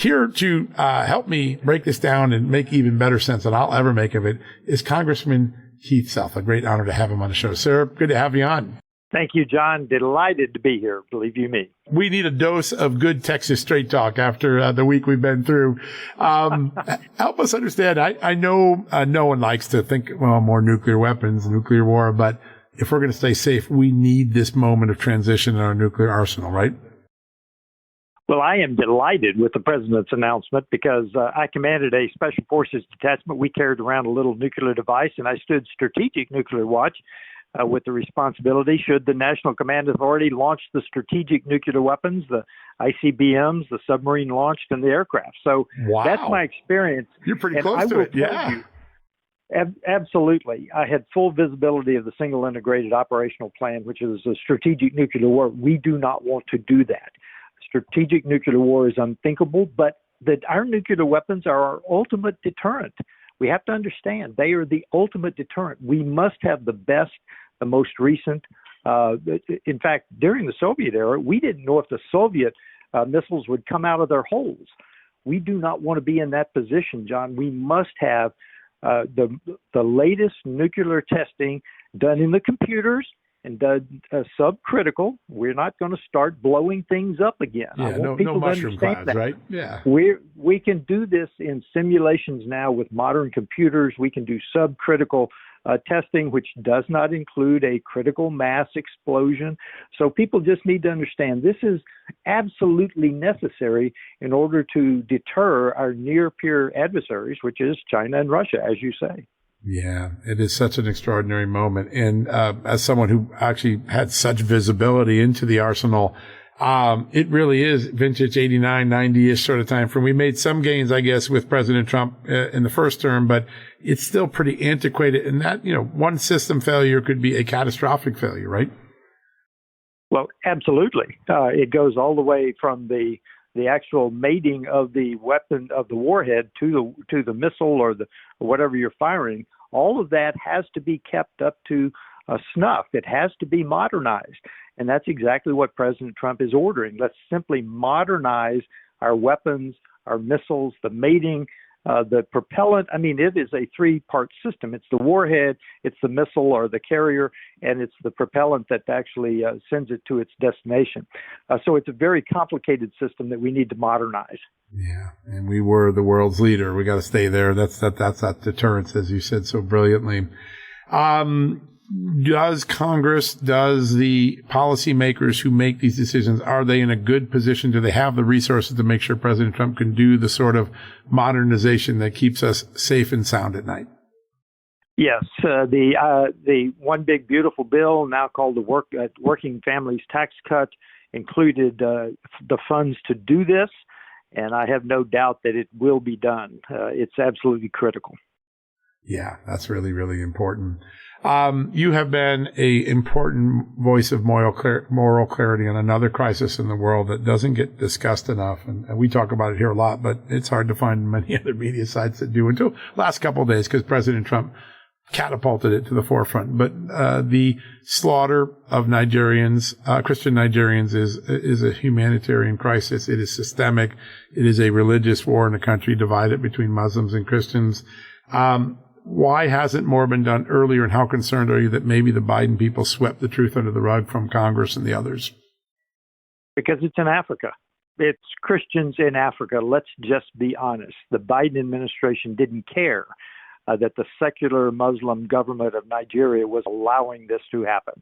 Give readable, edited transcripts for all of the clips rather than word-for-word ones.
Here to help me break this down and make even better sense than I'll ever make of it is Congressman Keith Self. A great honor to have him on the show. Sir, good to have you on. Thank you, John. Delighted to be here, believe you me. We need a dose of good Texas straight talk after the week we've been through. Help us understand. I know no one likes to think, well, more nuclear weapons, nuclear war, but if we're going to stay safe, we need this moment of transition in our nuclear arsenal, right? Well, I am delighted with the president's announcement because I commanded a special forces detachment. We carried around a little nuclear device, and I stood strategic nuclear watch with the responsibility, should the National Command Authority launch the strategic nuclear weapons, the ICBMs, the submarine launched, and the aircraft. So That's my experience. You're pretty close to it, yeah. Absolutely. I had full visibility of the single integrated operational plan, which is a strategic nuclear war. We do not want to do that. Strategic nuclear war is unthinkable, but our nuclear weapons are our ultimate deterrent. We have to understand they are the ultimate deterrent. We must have the best, the most recent. In fact, during the Soviet era, we didn't know if the Soviet missiles would come out of their holes. We do not want to be in that position, John. We must have the latest nuclear testing done in the computers and done subcritical. We're not going to start blowing things up again. Yeah, I want people no to mushroom understand clouds, that. right? Yeah. We can do this in simulations now with modern computers. We can do subcritical testing, which does not include a critical mass explosion. So people just need to understand this is absolutely necessary in order to deter our near-peer adversaries, which is China and Russia, as you say. Yeah, it is such an extraordinary moment. And as someone who actually had such visibility into the arsenal, it really is vintage 89, 90-ish sort of time frame. We made some gains, I guess, with President Trump in the first term, but it's still pretty antiquated. And that, one system failure could be a catastrophic failure, right? Well, absolutely. It goes all the way from the actual mating of the weapon, of the warhead, to the missile or whatever you're firing. All of that has to be kept up to snuff. It has to be modernized. And that's exactly what President Trump is ordering. Let's simply modernize our weapons, our missiles, the mating, the propellant. I mean, it is a three-part system. It's the warhead, it's the missile or the carrier, and it's the propellant that actually sends it to its destination. So it's a very complicated system that we need to modernize. Yeah, and we were the world's leader. We got to stay there. That's that deterrence, as you said so brilliantly. Does Congress, does the policymakers who make these decisions, are they in a good position? Do they have the resources to make sure President Trump can do the sort of modernization that keeps us safe and sound at night? Yes, the one big beautiful bill, now called the Working Families Tax Cut, included the funds to do this, and I have no doubt that it will be done. It's absolutely critical. Yeah, that's really, really important. You have been an important voice of moral clarity on another crisis in the world that doesn't get discussed enough. And we talk about it here a lot, but it's hard to find many other media sites that do until last couple of days because President Trump catapulted it to the forefront. But the slaughter of Nigerians, Christian Nigerians, is a humanitarian crisis. It is systemic. It is a religious war in a country divided between Muslims and Christians. Why hasn't more been done earlier, and how concerned are you that maybe the Biden people swept the truth under the rug from Congress and the others? Because it's in Africa. It's Christians in Africa. Let's just be honest. The Biden administration didn't care that the secular Muslim government of Nigeria was allowing this to happen.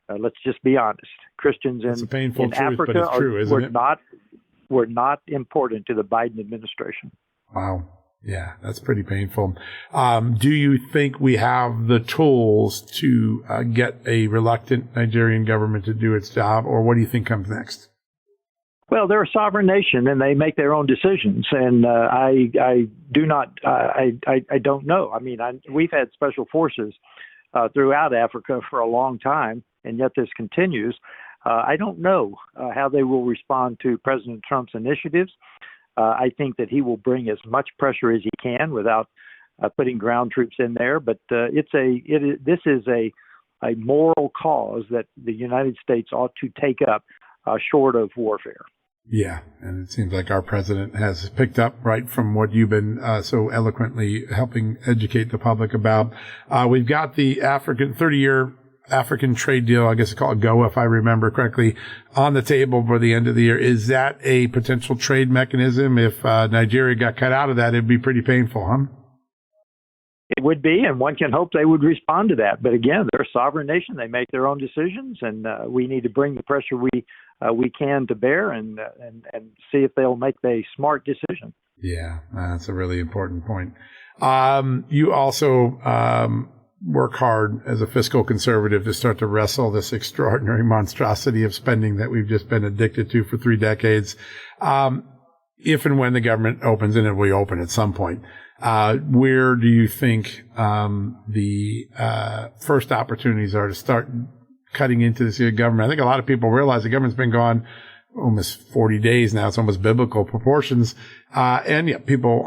Let's just be honest. Christians in truth, Africa but it's true, isn't it? were not important to the Biden administration. Wow. Yeah, that's pretty painful. Do you think we have the tools to get a reluctant Nigerian government to do its job, or what do you think comes next? Well, they're a sovereign nation, and they make their own decisions. And I don't know. I mean, we've had special forces throughout Africa for a long time, and yet this continues. I don't know how they will respond to President Trump's initiatives. I think that he will bring as much pressure as he can without putting ground troops in there. But this is a moral cause that the United States ought to take up short of warfare. Yeah, and it seems like our president has picked up right from what you've been so eloquently helping educate the public about. We've got the 30-year African trade deal, I guess it's called GOA, if I remember correctly, on the table for the end of the year. Is that a potential trade mechanism? If Nigeria got cut out of that, it'd be pretty painful, huh? It would be, and one can hope they would respond to that. But again, they're a sovereign nation; they make their own decisions, and we need to bring the pressure we can to bear, and see if they'll make a smart decision. Yeah, that's a really important point. You also work hard as a fiscal conservative to start to wrestle this extraordinary monstrosity of spending that we've just been addicted to for 3 decades. If and when the government opens, and it will open at some point, where do you think the first opportunities are to start cutting into this government? I think a lot of people realize the government's been gone almost 40 days now. It's almost biblical proportions. And yeah, people,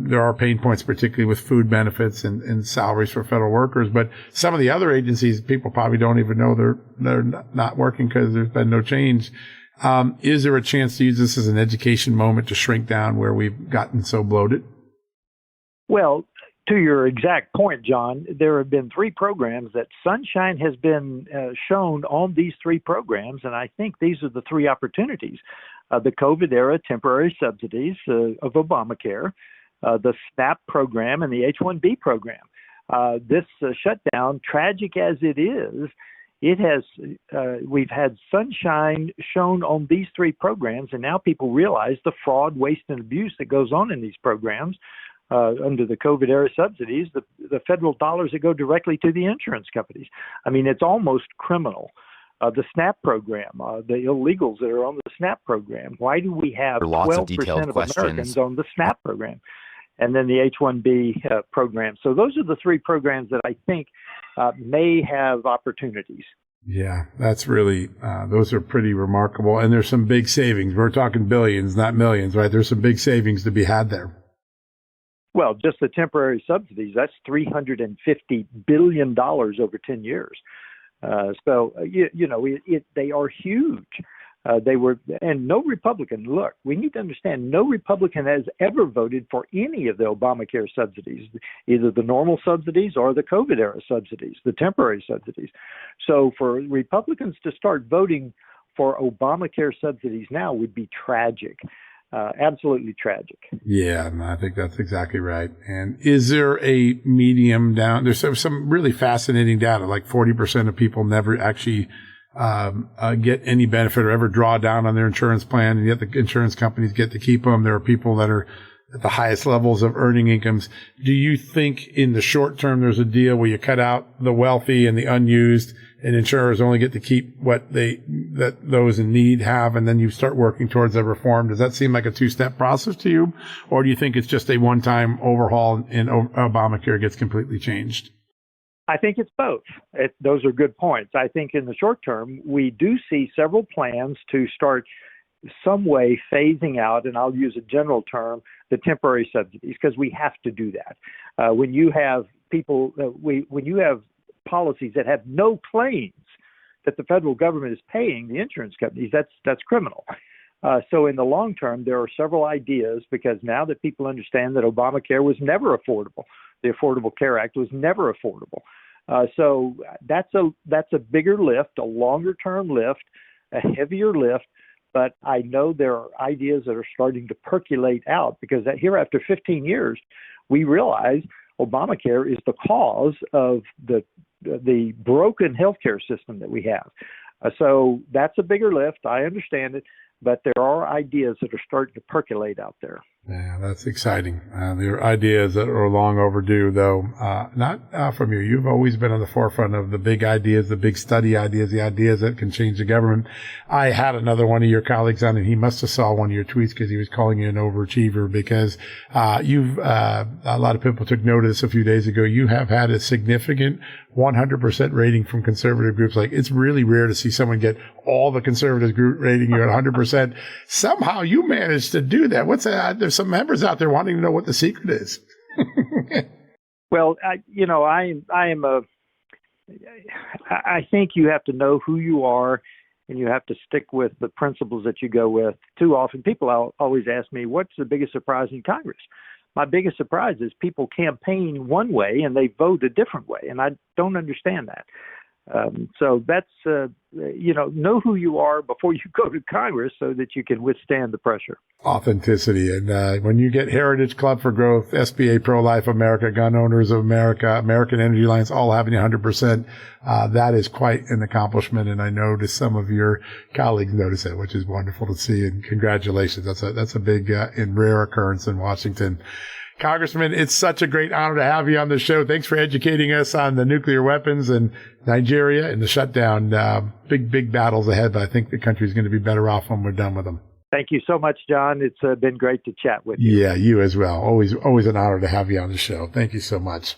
there are pain points, particularly with food benefits and salaries for federal workers. But some of the other agencies, people probably don't even know they're not working because there's been no change. Is there a chance to use this as an education moment to shrink down where we've gotten so bloated? Well, to your exact point, John, there have been 3 programs that sunshine has been shown on these 3 programs, and I think these are the 3 opportunities. The COVID-era temporary subsidies of Obamacare, the SNAP program, and the H-1B program. This shutdown, tragic as it is, we've had sunshine shown on these 3 programs, and now people realize the fraud, waste, and abuse that goes on in these programs. Under the COVID-era subsidies, the federal dollars that go directly to the insurance companies. I mean, it's almost criminal. The SNAP program, the illegals that are on the SNAP program. Why do we have 12% of Americans on the SNAP program? And then the H-1B program. So those are the 3 programs that I think may have opportunities. Yeah, that's really, those are pretty remarkable. And there's some big savings. We're talking billions, not millions, right? There's some big savings to be had there. Well, just the temporary subsidies, that's $350 billion over 10 years. They are huge. And no Republican, look, we need to understand, no Republican has ever voted for any of the Obamacare subsidies, either the normal subsidies or the COVID-era subsidies, the temporary subsidies. So for Republicans to start voting for Obamacare subsidies now would be tragic. Absolutely tragic. Yeah, I think that's exactly right. And is there a medium down? There's some really fascinating data, like 40% of people never actually get any benefit or ever draw down on their insurance plan, and yet the insurance companies get to keep them. There are people that are at the highest levels of earning incomes. Do you think in the short term there's a deal where you cut out the wealthy and the unused, and insurers only get to keep what those in need have, and then you start working towards a reform? Does that seem like a 2-step process to you? Or do you think it's just a one-time overhaul and Obamacare gets completely changed? I think it's both. Those are good points. I think in the short term, we do see several plans to start some way phasing out, and I'll use a general term, the temporary subsidies, because we have to do that. When you have when you have policies that have no claims that the federal government is paying the insurance companies, that's criminal. So in the long term, there are several ideas, because now that people understand that Obamacare was never affordable, the Affordable Care Act was never affordable. So that's a bigger lift, a longer term lift, a heavier lift. But I know there are ideas that are starting to percolate out, because here after 15 years, we realize Obamacare is the cause of the broken healthcare system that we have. So that's a bigger lift. I understand it, but there are ideas that are starting to percolate out there. Yeah, that's exciting. There are ideas that are long overdue, though. Not from you. You've always been on the forefront of the big ideas, the big study ideas, the ideas that can change the government. I had another one of your colleagues on, and he must have saw one of your tweets because he was calling you an overachiever, because a lot of people took notice a few days ago. You have had a significant 100% rating from conservative groups. Like, it's really rare to see someone get all the conservative group rating you at 100%. Somehow you managed to do that. What's that? There's some members out there wanting to know what the secret is. Well, I think you have to know who you are and you have to stick with the principles that you go with. Too often, people always ask me, what's the biggest surprise in Congress? My biggest surprise is people campaign one way and they vote a different way, and I don't understand that. So that's, know who you are before you go to Congress so that you can withstand the pressure. Authenticity. And when you get Heritage Club for Growth, SBA Pro-Life America, Gun Owners of America, American Energy Alliance, all having 100%, that is quite an accomplishment. And I noticed some of your colleagues notice it, which is wonderful to see. And congratulations. That's a big and rare occurrence in Washington. Congressman, it's such a great honor to have you on the show. Thanks for educating us on the nuclear weapons and Nigeria and the shutdown. Big battles ahead, but I think the country's going to be better off when we're done with them. Thank you so much, John. It's been great to chat with you. Yeah, you as well. Always an honor to have you on the show. Thank you so much.